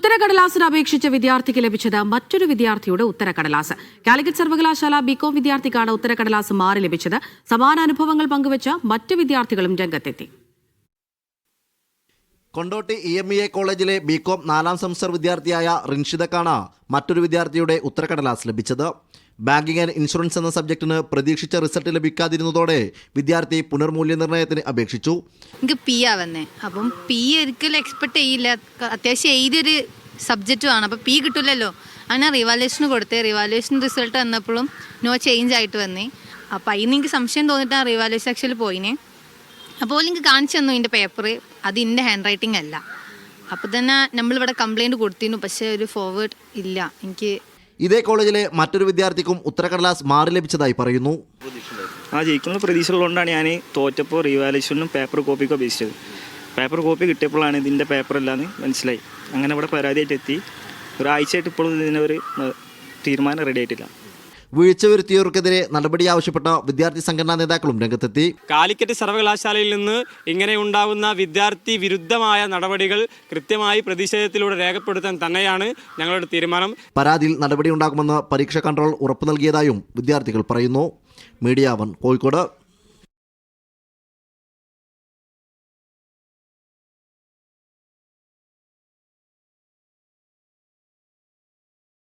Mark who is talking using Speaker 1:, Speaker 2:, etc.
Speaker 1: ഉത്തരക്കടലാസിന് അപേക്ഷിച്ച വിദ്യാർത്ഥിക്ക് ലഭിച്ചത് മറ്റൊരു വിദ്യാർത്ഥിയുടെ ഉത്തരക്കടലാസ്. കാലിക്കറ്റ് സർവകലാശാല ബികോം വിദ്യാർത്ഥിക്കാണ് ഉത്തരക്കടലാസ് മാറി ലഭിച്ചത്. സമാന അനുഭവങ്ങൾ പങ്കുവച്ച മറ്റ് വിദ്യാർത്ഥികളും രംഗത്തെത്തി.
Speaker 2: കൊണ്ടോട്ടി EMEA കോളേജിലെ ബികോം 4ാം സെമസ്റ്റർ വിദ്യാർത്ഥിയായ റിൻഷിദക്കാണ് മറ്റൊരു വിദ്യാർത്ഥിയുടെ ഉത്തരക്കടലാസ് ലഭിച്ചത്. ബാങ്കിംഗ് ആൻഡ് ഇൻഷുറൻസ് എന്ന സബ്ജക്റ്റിന് പ്രതീക്ഷിച്ച റിസൾട്ട് ലഭിക്കാതിരുന്നതോടെ വിദ്യാർത്ഥി പുനർമൂല്യനിർണ്ണയത്തിന് അപേക്ഷിച്ചു.
Speaker 3: എനിക്ക് പി വന്നേ, അപ്പം പി ഒരിക്കലും എക്സ്പെക്ട് ചെയ്യില്ല. അത്യാവശ്യം എഴുതിയൊരു സബ്ജക്റ്റുമാണ്, അപ്പോൾ പി കിട്ടില്ലല്ലോ. അങ്ങനെ റിവാലുവേഷന് കൊടുത്തേ. റിവാലുവേഷൻ റിസൾട്ട് വന്നപ്പോഴും നോ ചേഞ്ച് ആയിട്ട് വന്നേ. അപ്പോൾ അതിന് എനിക്ക് സംശയം തോന്നിയിട്ടാണ് റിവാലുവേഷൻ സെക്ഷനിൽ പോയിനെ. അപ്പോൾ എനിക്ക് കാണിച്ചു തന്നു ഇതിൻ്റെ പേപ്പർ, അത് എൻ്റെ ഹാൻഡ് റൈറ്റിംഗ് അല്ല. അപ്പോൾ തന്നെ നമ്മളിവിടെ കംപ്ലയിൻറ്റ് കൊടുത്തിരുന്നു, പക്ഷേ ഒരു ഫോർവേഡ് ഇല്ല. എനിക്ക്
Speaker 2: ഇതേ കോളേജിലെ മറ്റൊരു വിദ്യാർത്ഥിക്കും ഉത്തരക്കടലാസ് മാറി ലഭിച്ചതായി പറയുന്നു.
Speaker 4: ജയിക്കുന്ന പ്രതീക്ഷകളുകൊണ്ടാണ് ഞാൻ തോറ്റപ്പോൾ റിവാലുവേഷനും പേപ്പർ കോപ്പിയൊക്കെ അപേക്ഷിച്ചത്. പേപ്പർ കോപ്പി കിട്ടിയപ്പോഴാണ് ഇതിൻ്റെ പേപ്പറല്ലാന്ന് മനസ്സിലായി. അങ്ങനെ ഇവിടെ പരാതിയായിട്ട് എത്തി. ഒരാഴ്ചയായിട്ട് ഇപ്പോഴും ഇതിനൊരു തീരുമാനം റെഡി ആയിട്ടില്ല.
Speaker 2: വീഴ്ച വരുത്തിയവർക്കെതിരെ നടപടി ആവശ്യപ്പെട്ട വിദ്യാർത്ഥി സംഘടനാ നേതാക്കളും രംഗത്തെത്തി.
Speaker 5: കാലിക്കറ്റ് സർവകലാശാലയിൽ നിന്ന് ഇങ്ങനെ ഉണ്ടാകുന്ന വിദ്യാർത്ഥി വിരുദ്ധമായ നടപടികൾ കൃത്യമായി പ്രതിഷേധത്തിലൂടെ രേഖപ്പെടുത്താൻ തന്നെയാണ് ഞങ്ങളുടെ തീരുമാനം.
Speaker 2: പരാതിയിൽ നടപടി ഉണ്ടാകുമെന്ന് പരീക്ഷാ കൺട്രോൾ ഉറപ്പു നൽകിയതായും വിദ്യാർത്ഥികൾ പറയുന്നു. മീഡിയ 1 കോഴിക്കോട്.